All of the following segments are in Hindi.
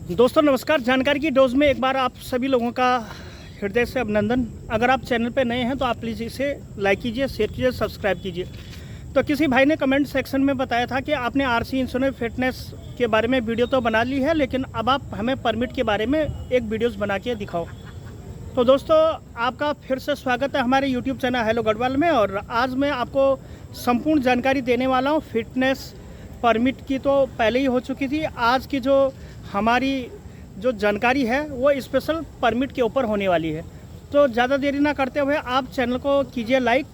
दोस्तों नमस्कार। जानकारी की डोज में एक बार आप सभी लोगों का हृदय से अभिनंदन। अगर आप चैनल पर नए हैं तो आप प्लीज़ इसे लाइक कीजिए, शेयर कीजिए, सब्सक्राइब कीजिए। तो किसी भाई ने कमेंट सेक्शन में बताया था कि आपने आरसी इंश्योरेंस फिटनेस के बारे में वीडियो तो बना ली है, लेकिन अब आप हमें परमिट के बारे में एक वीडियोज़ बना के दिखाओ। तो दोस्तों आपका फिर से स्वागत है हमारे यूट्यूब चैनल हेलो गढ़वाल में। और आज मैं आपको संपूर्ण जानकारी देने वाला हूँ। फिटनेस परमिट की तो पहले ही हो चुकी थी, आज की जो हमारी जो जानकारी है वो स्पेशल परमिट के ऊपर होने वाली है। तो ज़्यादा देरी ना करते हुए आप चैनल को कीजिए लाइक।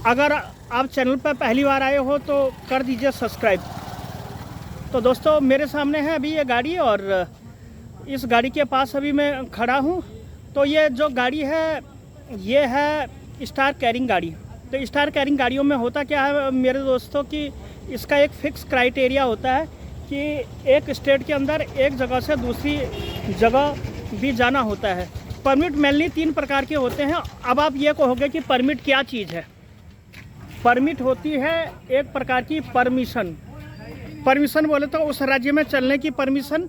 अगर आप चैनल पर पहली बार आए हो तो कर दीजिए सब्सक्राइब। तो दोस्तों मेरे सामने है अभी ये गाड़ी, और इस गाड़ी के पास अभी मैं खड़ा हूँ। तो ये जो गाड़ी है ये है स्टार कैरिंग गाड़ी। तो स्टार कैरिंग गाड़ियों में होता क्या है मेरे दोस्तों कि इसका एक फिक्स क्राइटेरिया होता है कि एक स्टेट के अंदर एक जगह से दूसरी जगह भी जाना होता है। परमिट मेनली 3 प्रकार के होते हैं। अब आप ये कहोगे कि परमिट क्या चीज़ है। परमिट होती है एक प्रकार की परमिशन। परमिशन बोले तो उस राज्य में चलने की परमिशन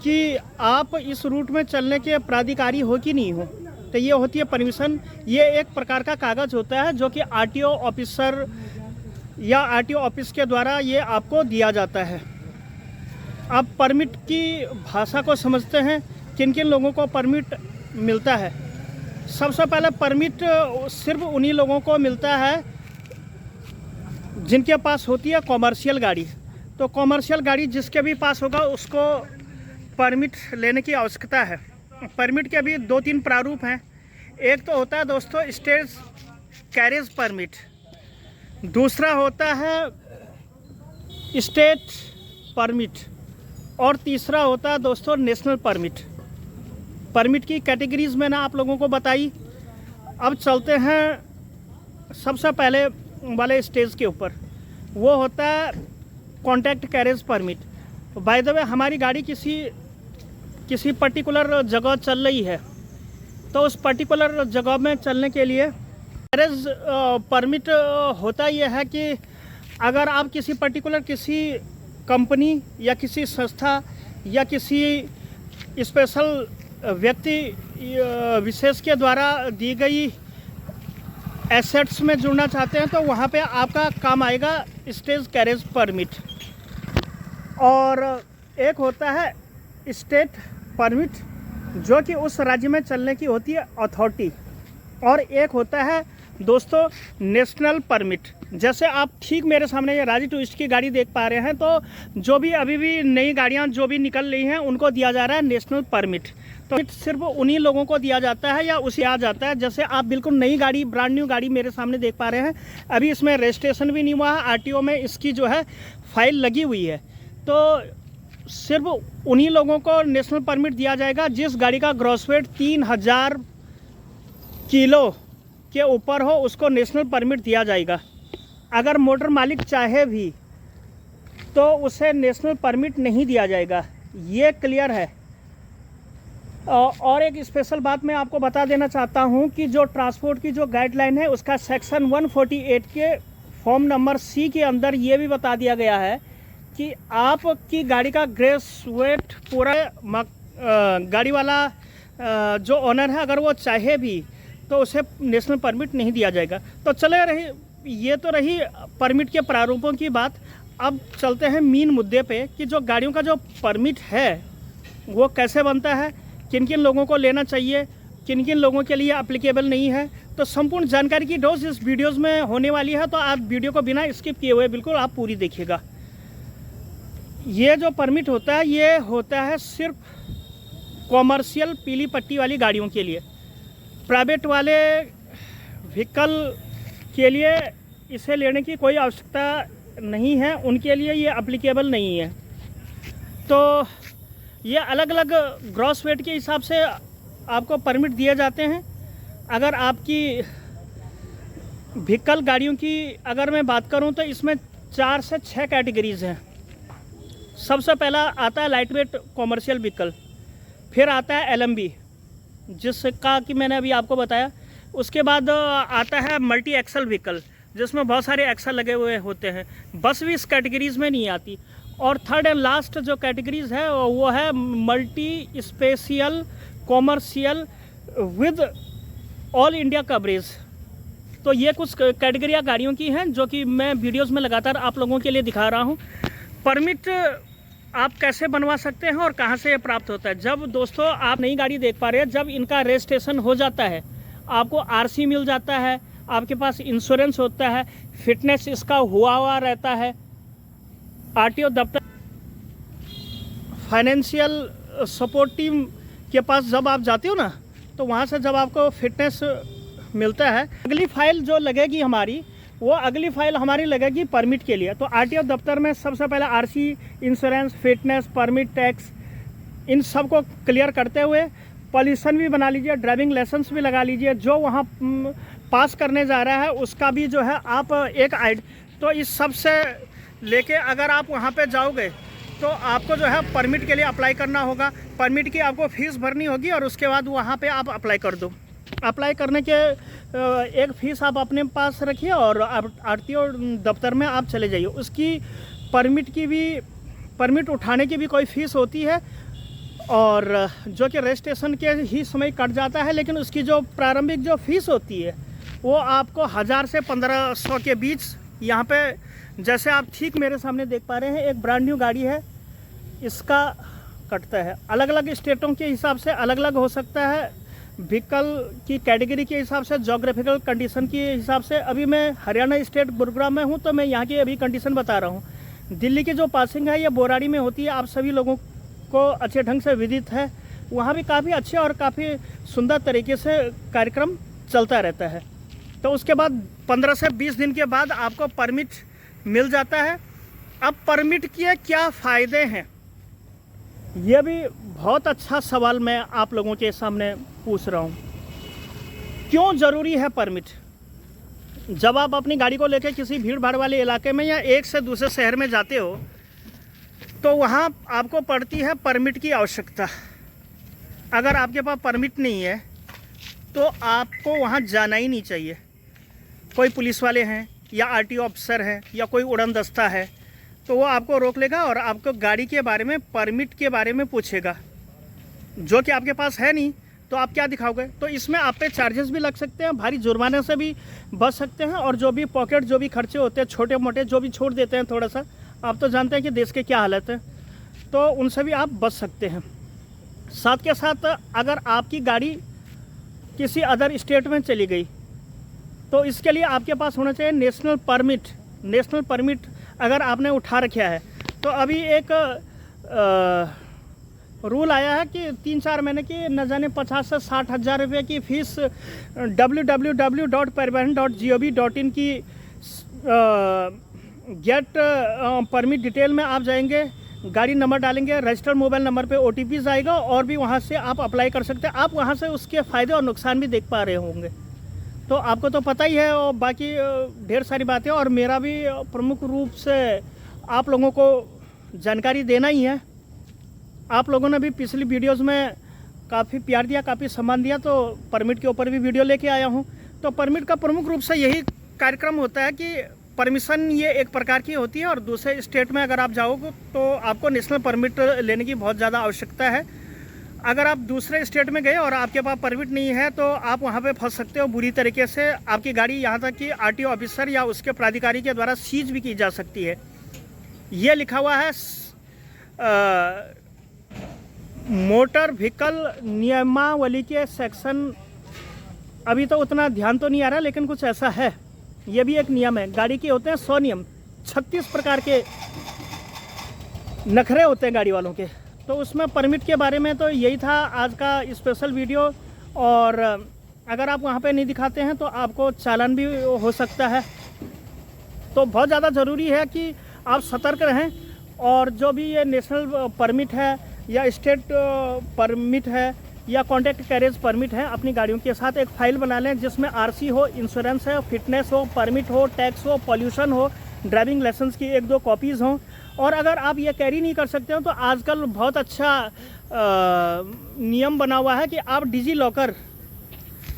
कि आप इस रूट में चलने के प्राधिकारी हो कि नहीं हो, तो ये होती है परमिशन। ये एक प्रकार का कागज़ होता है जो कि आरटीओ ऑफिसर या आरटीओ ऑफिस के द्वारा ये आपको दिया जाता है। आप परमिट की भाषा को समझते हैं, किन किन लोगों को परमिट मिलता है। सबसे पहले परमिट सिर्फ उन्हीं लोगों को मिलता है जिनके पास होती है कॉमर्शियल गाड़ी। तो कॉमर्शियल गाड़ी जिसके भी पास होगा उसको परमिट लेने की आवश्यकता है। परमिट के भी 2-3 प्रारूप हैं। एक तो होता है दोस्तों स्टेट कैरेज परमिट, दूसरा होता है स्टेट परमिट, और तीसरा होता है दोस्तों नेशनल परमिट। परमिट की कैटेगरीज मैंने आप लोगों को बताई। अब चलते हैं सबसे पहले वाले स्टेज के ऊपर, वो होता है contract carriage permit. By the way हमारी गाड़ी किसी पर्टिकुलर जगह चल रही है, तो उस पर्टिकुलर जगह में चलने के लिए कैरेज परमिट होता यह है कि अगर आप किसी कंपनी या किसी संस्था या किसी स्पेशल व्यक्ति विशेष के द्वारा दी गई एसेट्स में जुड़ना चाहते हैं तो वहाँ पे आपका काम आएगा स्टेट कैरेज परमिट। और एक होता है स्टेट परमिट जो कि उस राज्य में चलने की होती है अथॉरिटी, और एक होता है दोस्तों नेशनल परमिट। जैसे आप ठीक मेरे सामने ये राजी टूरिस्ट की गाड़ी देख पा रहे हैं, तो जो भी अभी भी नई गाड़ियां जो भी निकल रही हैं उनको दिया जा रहा है नेशनल परमिट। तो सिर्फ उन्हीं लोगों को दिया जाता है या उसे आ जाता है। जैसे आप बिल्कुल नई गाड़ी, ब्रांड न्यू गाड़ी मेरे सामने देख पा रहे हैं, अभी इसमें रजिस्ट्रेशन भी नहीं हुआ है, आरटीओ में इसकी जो है फाइल लगी हुई है। तो सिर्फ उन्हीं लोगों को नेशनल परमिट दिया जाएगा जिस गाड़ी का ग्रॉस वेट 3000 किलो के ऊपर हो, उसको नेशनल परमिट दिया जाएगा। अगर मोटर मालिक चाहे भी तो उसे नेशनल परमिट नहीं दिया जाएगा, ये क्लियर है। और एक स्पेशल बात मैं आपको बता देना चाहता हूं कि जो ट्रांसपोर्ट की जो गाइडलाइन है उसका सेक्शन 148 के फॉर्म नंबर सी के अंदर ये भी बता दिया गया है कि आपकी गाड़ी का ग्रेस वेट पूरा गाड़ी वाला जो ओनर है अगर वो चाहे भी तो उसे नेशनल परमिट नहीं दिया जाएगा। तो चले रही, ये तो रही परमिट के प्रारूपों की बात। अब चलते हैं मेन मुद्दे पे कि जो गाड़ियों का जो परमिट है वो कैसे बनता है, किन किन लोगों को लेना चाहिए, किन किन लोगों के लिए एप्लीकेबल नहीं है। तो संपूर्ण जानकारी की डोज इस वीडियोज़ में होने वाली है, तो आप वीडियो को बिना स्किप किए हुए बिल्कुल आप पूरी देखिएगा। ये जो परमिट होता है ये होता है सिर्फ कॉमर्शियल पीली पट्टी वाली गाड़ियों के लिए। प्राइवेट वाले व्हीकल के लिए इसे लेने की कोई आवश्यकता नहीं है, उनके लिए ये एप्लीकेबल नहीं है। तो ये अलग अलग ग्रॉस वेट के हिसाब से आपको परमिट दिए जाते हैं। अगर आपकी व्हीकल गाड़ियों की अगर मैं बात करूं तो इसमें 4 से 6 कैटेगरीज हैं। सबसे पहला आता है लाइट वेट कॉमर्शियल व्हीकल, फिर आता है एलएमबी जिसका कि मैंने अभी आपको बताया। उसके बाद आता है मल्टी एक्सल व्हीकल जिसमें बहुत सारे एक्सल लगे हुए होते हैं। बस भी इस कैटेगरीज में नहीं आती। और थर्ड एंड लास्ट जो कैटेगरीज है वो है multi special commercial with all India coverage. तो ये कुछ कैटेगरियाँ गाड़ियों की हैं जो कि मैं वीडियोस में लगातार आप लोगों के लिए दिखा रहा हूँ। परमिट आप कैसे बनवा सकते हैं और कहाँ से ये प्राप्त होता है। जब दोस्तों आप नई गाड़ी देख पा रहे हैं, जब इनका रजिस्ट्रेशन हो जाता है, आपको आरसी मिल जाता है, आपके पास इंश्योरेंस होता है, फिटनेस इसका हुआ रहता है, आरटीओ दफ्तर फाइनेंशियल सपोर्ट टीम के पास जब आप जाते हो ना, तो वहाँ से जब आपको फिटनेस मिलता है, अगली फाइल जो लगेगी हमारी, वो अगली फाइल हमारी लगेगी परमिट के लिए। तो आरटीओ दफ्तर में सबसे पहले RC, insurance, fitness, permit, tax, इन सब को क्लियर करते हुए पॉल्यूशन भी बना लीजिए, ड्राइविंग लाइसेंस भी लगा लीजिए। जो वहाँ पास करने जा रहा है उसका भी जो है आप एक आईडी, तो इस सब से लेके अगर आप वहाँ पे जाओगे तो आपको जो है परमिट के लिए अप्लाई करना होगा। परमिट की आपको फ़ीस भरनी होगी और उसके बाद वहाँ पे आप अप्लाई कर दो। अप्लाई करने के एक फ़ीस आप अपने पास रखिए और आरटीओ दफ्तर में आप चले जाइए। उसकी परमिट उठाने की भी कोई फ़ीस होती है और जो कि रजिस्ट्रेशन के ही समय कट जाता है, लेकिन उसकी जो प्रारंभिक जो फ़ीस होती है वो आपको 1000 से 1500 के बीच यहाँ पे, जैसे आप ठीक मेरे सामने देख पा रहे हैं, एक ब्रांड न्यू गाड़ी है, इसका कटता है। अलग अलग स्टेटों के हिसाब से अलग अलग हो सकता है, व्हीकल की कैटेगरी के हिसाब से, जोग्राफिकल कंडीशन के हिसाब से। अभी मैं हरियाणा स्टेट गुरुग्राम में हूँ, तो मैं यहाँ की अभी कंडीशन बता रहा हूँ। दिल्ली की जो पासिंग है ये बोराड़ी में होती है, आप सभी लोगों को अच्छे ढंग से विदित है। वहाँ भी काफ़ी अच्छे और काफ़ी सुंदर तरीके से कार्यक्रम चलता रहता है। तो उसके बाद 15 से 20 दिन के बाद आपको परमिट मिल जाता है। अब परमिट के क्या फ़ायदे हैं, ये भी बहुत अच्छा सवाल मैं आप लोगों के सामने पूछ रहा हूँ। क्यों ज़रूरी है परमिट? जब आप अपनी गाड़ी को लेकर किसी भीड़ भाड़ वाले इलाके में या एक से दूसरे शहर में जाते हो, तो वहाँ आपको पड़ती है परमिट की आवश्यकता। अगर आपके पास परमिट नहीं है तो आपको वहाँ जाना ही नहीं चाहिए। कोई पुलिस वाले हैं या आरटीओ अफसर हैं या कोई उड़न दस्ता है, तो वो आपको रोक लेगा और आपको गाड़ी के बारे में, परमिट के बारे में पूछेगा, जो कि आपके पास है नहीं, तो आप क्या दिखाओगे? तो इसमें आप पे चार्जेस भी लग सकते हैं, भारी जुर्माने से भी बच सकते हैं, और जो भी पॉकेट जो भी खर्चे होते हैं छोटे मोटे जो भी छोड़ देते हैं थोड़ा सा, आप तो जानते हैं कि देश के क्या हालत है, तो उनसे भी आप बच सकते हैं। साथ के साथ अगर आपकी गाड़ी किसी अदर स्टेट में चली गई, तो इसके लिए आपके पास होना चाहिए नेशनल परमिट। नेशनल परमिट अगर आपने उठा रखा है, तो अभी एक रूल आया है कि 3-4 महीने की न जाने 50 से 60 हज़ार रुपये की फ़ीस www.परिवहन.gov.in की गेट परमिट डिटेल में आप जाएंगे, गाड़ी नंबर डालेंगे, रजिस्टर्ड मोबाइल नंबर पे OTP आएगा और भी वहाँ से आप अप्लाई कर सकते हैं। आप वहाँ से उसके फ़ायदे और नुकसान भी देख पा रहे होंगे, तो आपको तो पता ही है। और बाकी ढेर सारी बातें, और मेरा भी प्रमुख रूप से आप लोगों को जानकारी देना ही है। आप लोगों ने भी पिछली वीडियोस में काफ़ी प्यार दिया, काफ़ी सम्मान दिया, तो परमिट के ऊपर भी वीडियो लेके आया हूँ। तो परमिट का प्रमुख रूप से यही कार्यक्रम होता है कि परमिशन ये एक प्रकार की होती है, और दूसरे स्टेट में अगर आप जाओगे तो आपको नेशनल परमिट लेने की बहुत ज़्यादा आवश्यकता है। अगर आप दूसरे स्टेट में गए और आपके पास परमिट नहीं है, तो आप वहाँ पे फंस सकते हो बुरी तरीके से। आपकी गाड़ी यहाँ तक कि आरटीओ ऑफिसर या उसके प्राधिकारी के द्वारा सीज भी की जा सकती है। ये लिखा हुआ है मोटर व्हीकल नियमावली के सेक्शन, अभी तो उतना ध्यान तो नहीं आ रहा, लेकिन कुछ ऐसा है। ये भी एक नियम है। गाड़ी के होते हैं 100 नियम, 36 प्रकार के नखरे होते हैं गाड़ी वालों के। तो उसमें परमिट के बारे में तो यही था आज का स्पेशल वीडियो। और अगर आप वहाँ पे नहीं दिखाते हैं तो आपको चालान भी हो सकता है। तो बहुत ज़्यादा ज़रूरी है कि आप सतर्क रहें, और जो भी ये नेशनल परमिट है या स्टेट परमिट है या कॉन्ट्रैक्ट कैरेज परमिट है, अपनी गाड़ियों के साथ एक फ़ाइल बना लें जिसमें आरसी हो, इंश्योरेंस है, फिटनेस हो, परमिट हो, टैक्स हो, पॉल्यूशन हो, ड्राइविंग लाइसेंस की 1-2 कॉपीज़ हों। और अगर आप ये कैरी नहीं कर सकते हो तो आजकल बहुत अच्छा नियम बना हुआ है कि आप डिजी लॉकर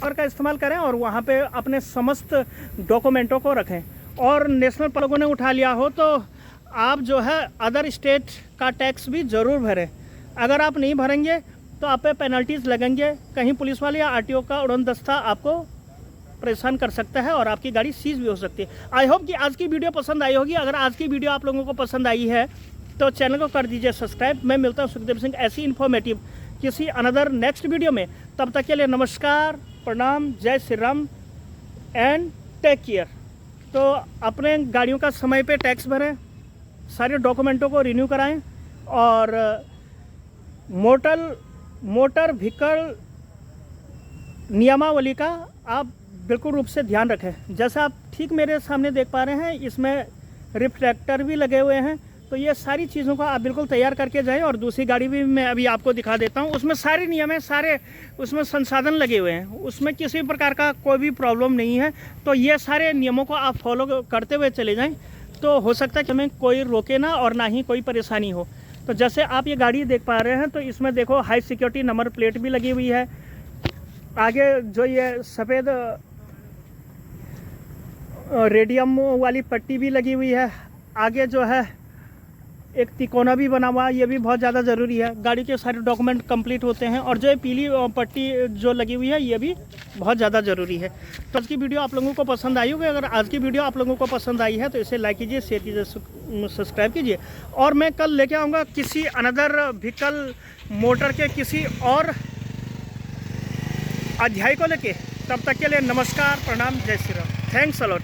का इस्तेमाल करें और वहाँ पे अपने समस्त डॉक्यूमेंटों को रखें। और नेशनल लोगों ने उठा लिया हो तो आप जो है अदर स्टेट का टैक्स भी ज़रूर भरें। अगर आप नहीं भरेंगे तो आप पे पेनल्टीज़ लगेंगे, कहीं पुलिस वाले या आरटीओ का उड़न दस्ता आपको परेशान कर सकता है और आपकी गाड़ी सीज भी हो सकती है। आई होप कि आज की वीडियो पसंद आई होगी। अगर आज की वीडियो आप लोगों को पसंद आई है तो चैनल को कर दीजिए सब्सक्राइब। मैं मिलता हूँ सुखदेव सिंह ऐसी इन्फॉर्मेटिव किसी अनदर नेक्स्ट वीडियो में। तब तक के लिए नमस्कार, प्रणाम, जय Shri Ram and take care. तो अपने गाड़ियों का समय पे टैक्स भरें, सारे डॉक्यूमेंटों को रिन्यू कराएं और मोटर व्हीकल नियमावली का आप बिल्कुल रूप से ध्यान रखें। जैसा आप ठीक मेरे सामने देख पा रहे हैं, इसमें रिफ्लेक्टर भी लगे हुए हैं। तो ये सारी चीज़ों को आप बिल्कुल तैयार करके जाएं। और दूसरी गाड़ी भी मैं अभी आपको दिखा देता हूँ, उसमें सारे नियम हैं, सारे उसमें संसाधन लगे हुए हैं, उसमें किसी प्रकार का कोई भी प्रॉब्लम नहीं है। तो ये सारे नियमों को आप फॉलो करते हुए चले जाएं तो हो सकता है कि हमें कोई रोके ना और ना ही कोई परेशानी हो। तो जैसे आप ये गाड़ी देख पा रहे हैं, तो इसमें देखो हाई सिक्योरिटी नंबर प्लेट भी लगी हुई है। आगे जो ये सफ़ेद रेडियम वाली पट्टी भी लगी हुई है। आगे जो है एक तिकोना भी बना हुआ है, ये भी बहुत ज़्यादा ज़रूरी है। गाड़ी के सारे डॉक्यूमेंट कंप्लीट होते हैं। और जो ये पीली पट्टी जो लगी हुई है, ये भी बहुत ज़्यादा ज़रूरी है। तो आज की वीडियो आप लोगों को पसंद आई होगी। अगर आज की वीडियो आप लोगों को पसंद आई है तो इसे लाइक कीजिए, शेयर कीजिए, सब्सक्राइब कीजिए। और मैं कल लेके आऊँगा किसी अनदर व्हीकल मोटर के किसी और अध्याय को लेके। तब तक के लिए नमस्कार, प्रणाम, जय Shri Ram. Thanks a lot.